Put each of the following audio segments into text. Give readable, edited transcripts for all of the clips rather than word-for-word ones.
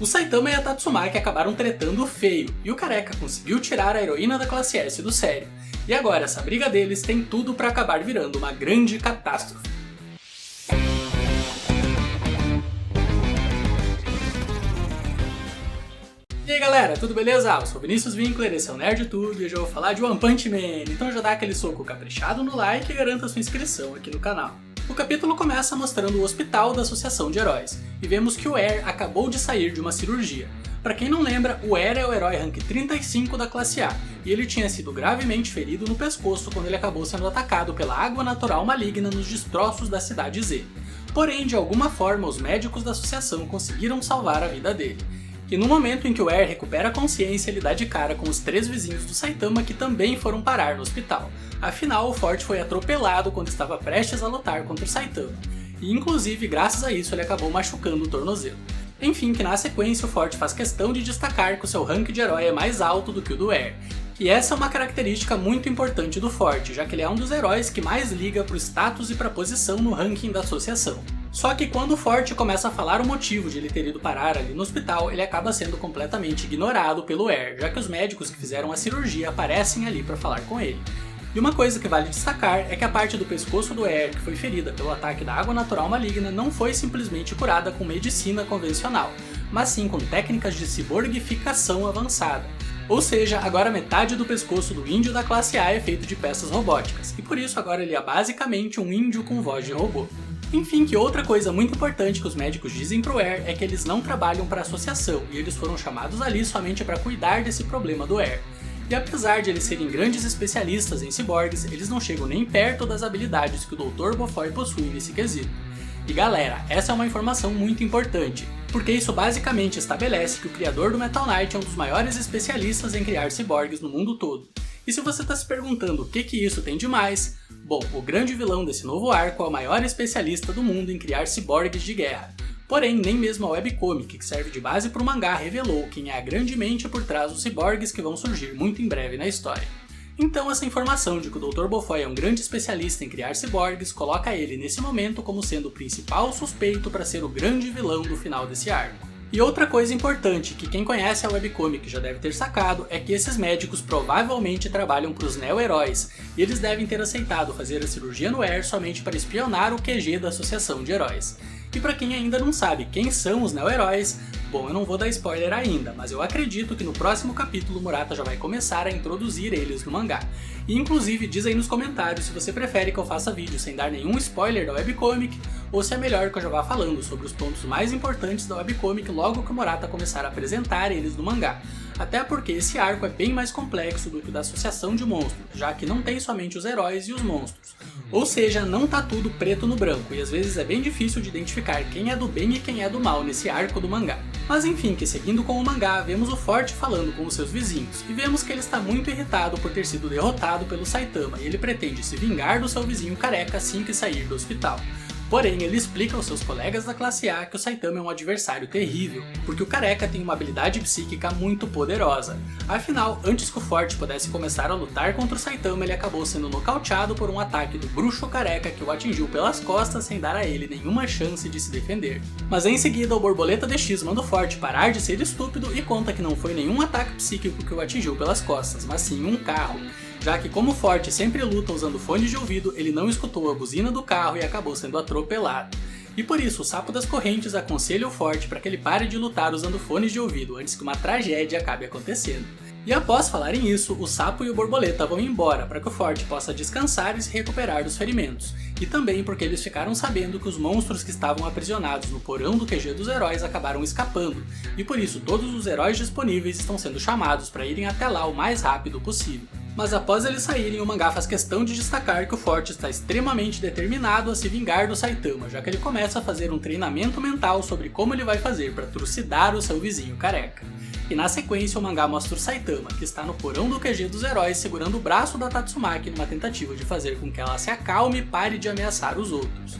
O Saitama e a Tatsumaki acabaram tretando feio, e o Careca conseguiu tirar a heroína da classe S do sério. E agora essa briga deles tem tudo pra acabar virando uma grande catástrofe. E aí galera, tudo beleza? Eu sou Vinícius Winkler, esse é o NerdTube e hoje eu vou falar de One Punch Man, então já dá aquele soco caprichado no like e garanta sua inscrição aqui no canal. O capítulo começa mostrando o hospital da Associação de Heróis, e vemos que o Air acabou de sair de uma cirurgia. Pra quem não lembra, o Air é o herói rank 35 da classe A, e ele tinha sido gravemente ferido no pescoço quando ele acabou sendo atacado pela água natural maligna nos destroços da cidade Z. Porém, de alguma forma, os médicos da associação conseguiram salvar a vida dele. E no momento em que o Air recupera a consciência, ele dá de cara com os 3 vizinhos do Saitama que também foram parar no hospital. Afinal, o Forte foi atropelado quando estava prestes a lutar contra o Saitama. E inclusive, graças a isso, ele acabou machucando o tornozelo. Enfim, que na sequência o Forte faz questão de destacar que o seu rank de herói é mais alto do que o do Air. E essa é uma característica muito importante do Forte, já que ele é um dos heróis que mais liga pro status e pra posição no ranking da associação. Só que quando o Forte começa a falar o motivo de ele ter ido parar ali no hospital, ele acaba sendo completamente ignorado pelo Air, já que os médicos que fizeram a cirurgia aparecem ali para falar com ele. E uma coisa que vale destacar é que a parte do pescoço do Air que foi ferida pelo ataque da água natural maligna não foi simplesmente curada com medicina convencional, mas sim com técnicas de ciborgificação avançada. Ou seja, agora metade do pescoço do índio da classe A é feito de peças robóticas, e por isso agora ele é basicamente um índio com voz de robô. Enfim, que outra coisa muito importante que os médicos dizem pro Air é que eles não trabalham para a associação, e eles foram chamados ali somente para cuidar desse problema do Air. E apesar de eles serem grandes especialistas em ciborgues, eles não chegam nem perto das habilidades que o Dr. Bofoy possui nesse quesito. E galera, essa é uma informação muito importante, porque isso basicamente estabelece que o criador do Metal Knight é um dos maiores especialistas em criar ciborgues no mundo todo. E se você está se perguntando o que isso tem de mais, bom, o grande vilão desse novo arco é o maior especialista do mundo em criar ciborgues de guerra. Porém, nem mesmo a webcomic, que serve de base para o mangá, revelou quem é a grande mente por trás dos ciborgues que vão surgir muito em breve na história. Então essa informação de que o Dr. Bofoy é um grande especialista em criar ciborgues coloca ele nesse momento como sendo o principal suspeito para ser o grande vilão do final desse arco. E outra coisa importante, que quem conhece a webcomic já deve ter sacado, é que esses médicos provavelmente trabalham para os neo-heróis, e eles devem ter aceitado fazer a cirurgia no Air somente para espionar o QG da Associação de Heróis. E para quem ainda não sabe quem são os neo-heróis, bom, eu não vou dar spoiler ainda, mas eu acredito que no próximo capítulo Murata já vai começar a introduzir eles no mangá. E inclusive diz aí nos comentários se você prefere que eu faça vídeo sem dar nenhum spoiler da webcomic, ou se é melhor que eu já vá falando sobre os pontos mais importantes da webcomic logo que o Murata começar a apresentar eles no mangá. Até porque esse arco é bem mais complexo do que o da Associação de Monstros, já que não tem somente os heróis e os monstros. Ou seja, não tá tudo preto no branco, e às vezes é bem difícil de identificar quem é do bem e quem é do mal nesse arco do mangá. Mas enfim, que seguindo com o mangá, vemos o Forte falando com os seus vizinhos, e vemos que ele está muito irritado por ter sido derrotado pelo Saitama, e ele pretende se vingar do seu vizinho careca assim que sair do hospital. Porém, ele explica aos seus colegas da classe A que o Saitama é um adversário terrível, porque o Careca tem uma habilidade psíquica muito poderosa. Afinal, antes que o Forte pudesse começar a lutar contra o Saitama, ele acabou sendo nocauteado por um ataque do Bruxo Careca que o atingiu pelas costas sem dar a ele nenhuma chance de se defender. Mas em seguida, o Borboleta DX manda o Forte parar de ser estúpido e conta que não foi nenhum ataque psíquico que o atingiu pelas costas, mas sim um carro. Já que como o Forte sempre luta usando fones de ouvido, ele não escutou a buzina do carro e acabou sendo atropelado. E por isso o Sapo das Correntes aconselha o Forte para que ele pare de lutar usando fones de ouvido antes que uma tragédia acabe acontecendo. E após falarem isso, o Sapo e o Borboleta vão embora para que o Forte possa descansar e se recuperar dos ferimentos. E também porque eles ficaram sabendo que os monstros que estavam aprisionados no porão do QG dos heróis acabaram escapando, e por isso todos os heróis disponíveis estão sendo chamados para irem até lá o mais rápido possível. Mas após eles saírem, o mangá faz questão de destacar que o Forte está extremamente determinado a se vingar do Saitama, já que ele começa a fazer um treinamento mental sobre como ele vai fazer para trucidar o seu vizinho careca. E na sequência o mangá mostra o Saitama, que está no porão do QG dos heróis segurando o braço da Tatsumaki numa tentativa de fazer com que ela se acalme e pare de ameaçar os outros.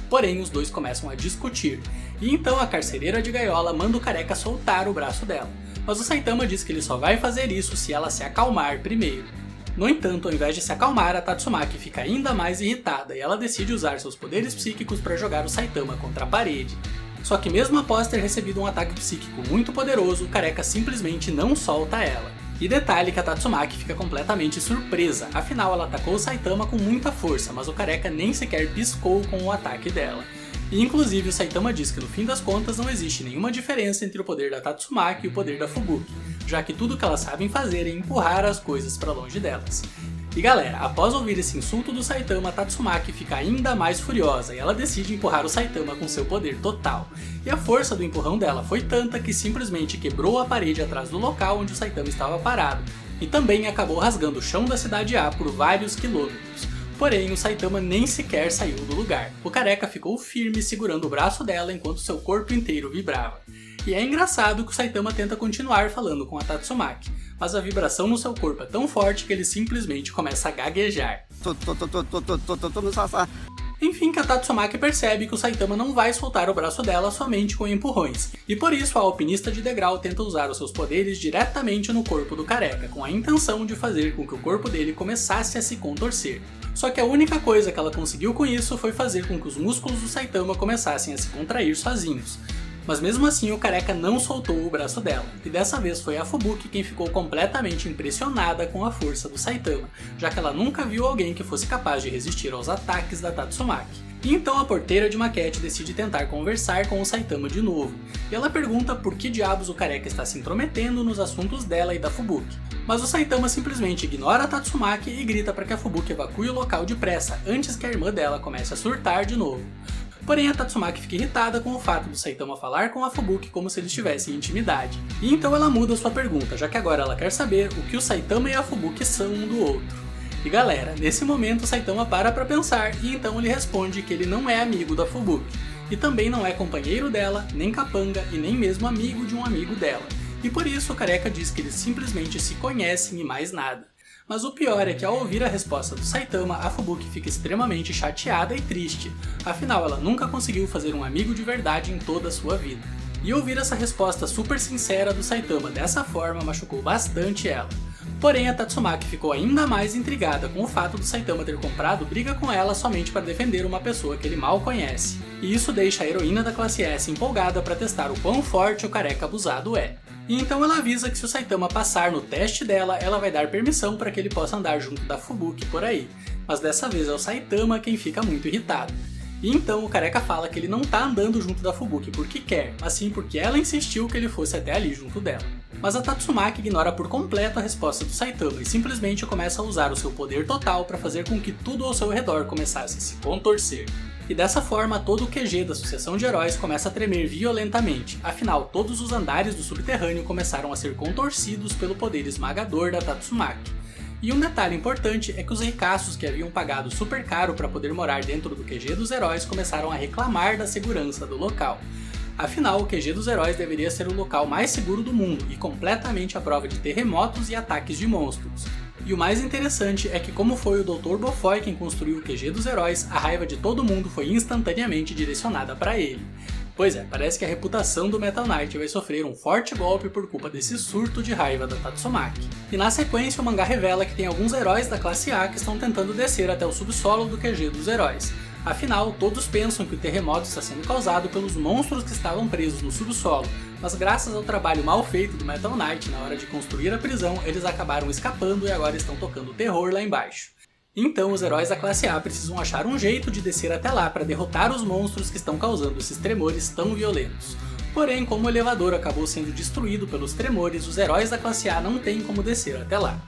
Porém, os dois começam a discutir, e então a carcereira de gaiola manda o careca soltar o braço dela, mas o Saitama diz que ele só vai fazer isso se ela se acalmar primeiro. No entanto, ao invés de se acalmar, a Tatsumaki fica ainda mais irritada e ela decide usar seus poderes psíquicos para jogar o Saitama contra a parede. Só que mesmo após ter recebido um ataque psíquico muito poderoso, o Careca simplesmente não solta ela. E detalhe que a Tatsumaki fica completamente surpresa, afinal ela atacou o Saitama com muita força, mas o Careca nem sequer piscou com o ataque dela. E inclusive o Saitama diz que no fim das contas não existe nenhuma diferença entre o poder da Tatsumaki e o poder da Fubuki, já que tudo que elas sabem fazer é empurrar as coisas para longe delas. E galera, após ouvir esse insulto do Saitama, a Tatsumaki fica ainda mais furiosa e ela decide empurrar o Saitama com seu poder total. E a força do empurrão dela foi tanta que simplesmente quebrou a parede atrás do local onde o Saitama estava parado, e também acabou rasgando o chão da cidade A por vários quilômetros. Porém, o Saitama nem sequer saiu do lugar. O Careca ficou firme segurando o braço dela enquanto seu corpo inteiro vibrava. E é engraçado que o Saitama tenta continuar falando com a Tatsumaki, mas a vibração no seu corpo é tão forte que ele simplesmente começa a gaguejar. Enfim, que a Tatsumaki percebe que o Saitama não vai soltar o braço dela somente com empurrões, e por isso a alpinista de degrau tenta usar os seus poderes diretamente no corpo do Careca, com a intenção de fazer com que o corpo dele começasse a se contorcer. Só que a única coisa que ela conseguiu com isso foi fazer com que os músculos do Saitama começassem a se contrair sozinhos. Mas mesmo assim o Careca não soltou o braço dela, e dessa vez foi a Fubuki quem ficou completamente impressionada com a força do Saitama, já que ela nunca viu alguém que fosse capaz de resistir aos ataques da Tatsumaki. E então a porteira de Maquete decide tentar conversar com o Saitama de novo, e ela pergunta por que diabos o Careca está se intrometendo nos assuntos dela e da Fubuki. Mas o Saitama simplesmente ignora a Tatsumaki e grita para que a Fubuki evacue o local depressa, antes que a irmã dela comece a surtar de novo. Porém, a Tatsumaki fica irritada com o fato do Saitama falar com a Fubuki como se eles tivessem intimidade. E então ela muda sua pergunta, já que agora ela quer saber o que o Saitama e a Fubuki são um do outro. E galera, nesse momento o Saitama para pra pensar e então ele responde que ele não é amigo da Fubuki. E também não é companheiro dela, nem capanga e nem mesmo amigo de um amigo dela. E por isso o Careca diz que eles simplesmente se conhecem e mais nada. Mas o pior é que ao ouvir a resposta do Saitama, a Fubuki fica extremamente chateada e triste, afinal ela nunca conseguiu fazer um amigo de verdade em toda a sua vida. E ouvir essa resposta super sincera do Saitama dessa forma machucou bastante ela. Porém a Tatsumaki ficou ainda mais intrigada com o fato do Saitama ter comprado briga com ela somente para defender uma pessoa que ele mal conhece. E isso deixa a heroína da classe S empolgada para testar o quão forte o Careca abusado é. E então ela avisa que se o Saitama passar no teste dela, ela vai dar permissão para que ele possa andar junto da Fubuki por aí. Mas dessa vez é o Saitama quem fica muito irritado. E então o Careca fala que ele não tá andando junto da Fubuki porque quer, mas sim porque ela insistiu que ele fosse até ali junto dela. Mas a Tatsumaki ignora por completo a resposta do Saitama e simplesmente começa a usar o seu poder total para fazer com que tudo ao seu redor começasse a se contorcer. E dessa forma todo o QG da Sucessão de Heróis começa a tremer violentamente, afinal todos os andares do subterrâneo começaram a ser contorcidos pelo poder esmagador da Tatsumaki. E um detalhe importante é que os ricaços que haviam pagado super caro para poder morar dentro do QG dos heróis começaram a reclamar da segurança do local. Afinal, o QG dos heróis deveria ser o local mais seguro do mundo e completamente à prova de terremotos e ataques de monstros. E o mais interessante é que como foi o Dr. Bofoy quem construiu o QG dos heróis, a raiva de todo mundo foi instantaneamente direcionada para ele. Pois é, parece que a reputação do Metal Knight vai sofrer um forte golpe por culpa desse surto de raiva da Tatsumaki. E na sequência o mangá revela que tem alguns heróis da classe A que estão tentando descer até o subsolo do QG dos heróis. Afinal, todos pensam que o terremoto está sendo causado pelos monstros que estavam presos no subsolo, mas graças ao trabalho mal feito do Metal Knight na hora de construir a prisão, eles acabaram escapando e agora estão tocando terror lá embaixo. Então os heróis da classe A precisam achar um jeito de descer até lá para derrotar os monstros que estão causando esses tremores tão violentos. Porém, como o elevador acabou sendo destruído pelos tremores, os heróis da classe A não têm como descer até lá.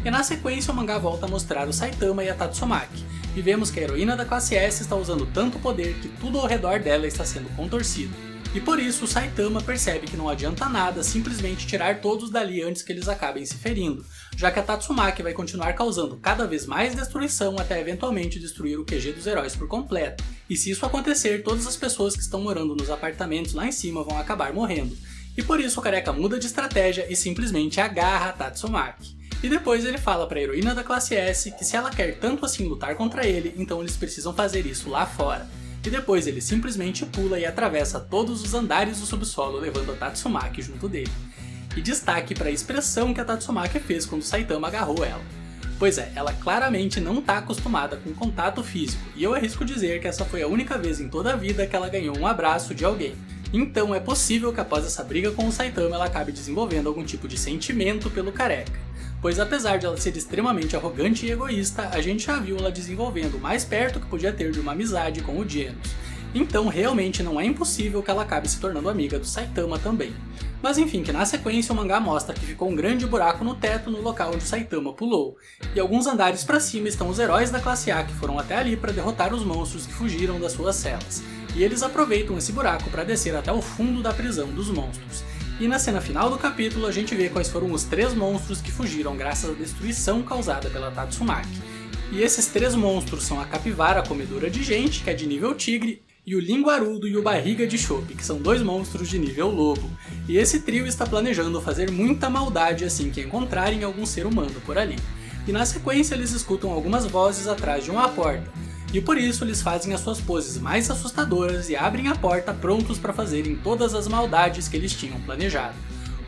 E na sequência o mangá volta a mostrar o Saitama e a Tatsumaki, e vemos que a heroína da classe S está usando tanto poder que tudo ao redor dela está sendo contorcido. E por isso o Saitama percebe que não adianta nada simplesmente tirar todos dali antes que eles acabem se ferindo, já que a Tatsumaki vai continuar causando cada vez mais destruição até eventualmente destruir o QG dos heróis por completo. E se isso acontecer, todas as pessoas que estão morando nos apartamentos lá em cima vão acabar morrendo. E por isso o Careca muda de estratégia e simplesmente agarra a Tatsumaki. E depois ele fala para a heroína da classe S que se ela quer tanto assim lutar contra ele, então eles precisam fazer isso lá fora. E depois ele simplesmente pula e atravessa todos os andares do subsolo, levando a Tatsumaki junto dele. E destaque para a expressão que a Tatsumaki fez quando Saitama agarrou ela. Pois é, ela claramente não está acostumada com contato físico, e eu arrisco dizer que essa foi a única vez em toda a vida que ela ganhou um abraço de alguém. Então é possível que após essa briga com o Saitama ela acabe desenvolvendo algum tipo de sentimento pelo careca, pois apesar de ela ser extremamente arrogante e egoísta, a gente já viu ela desenvolvendo o mais perto que podia ter de uma amizade com o Genos. Então realmente não é impossível que ela acabe se tornando amiga do Saitama também. Mas enfim, que na sequência o mangá mostra que ficou um grande buraco no teto no local onde o Saitama pulou, e alguns andares pra cima estão os heróis da classe A que foram até ali para derrotar os monstros que fugiram das suas celas, e eles aproveitam esse buraco para descer até o fundo da prisão dos monstros. E na cena final do capítulo a gente vê quais foram os 3 monstros que fugiram graças à destruição causada pela Tatsumaki. E esses 3 monstros são a Capivara Comedora de Gente, que é de nível Tigre, e o Linguarudo e o Barriga de Chope, que são 2 monstros de nível Lobo. E esse trio está planejando fazer muita maldade assim que encontrarem algum ser humano por ali. E na sequência eles escutam algumas vozes atrás de uma porta, e por isso eles fazem as suas poses mais assustadoras e abrem a porta prontos para fazerem todas as maldades que eles tinham planejado.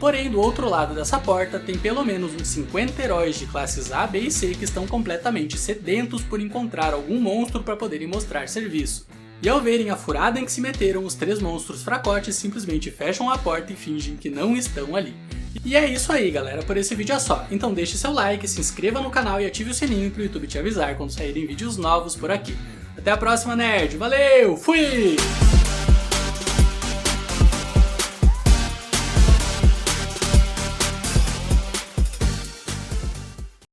Porém, do outro lado dessa porta tem pelo menos uns 50 heróis de classes A, B e C que estão completamente sedentos por encontrar algum monstro para poderem mostrar serviço. E ao verem a furada em que se meteram, os 3 monstros fracotes simplesmente fecham a porta e fingem que não estão ali. E é isso aí galera, por esse vídeo é só. Então deixe seu like, se inscreva no canal e ative o sininho para o YouTube te avisar quando saírem vídeos novos por aqui. Até a próxima, nerd! Valeu! Fui!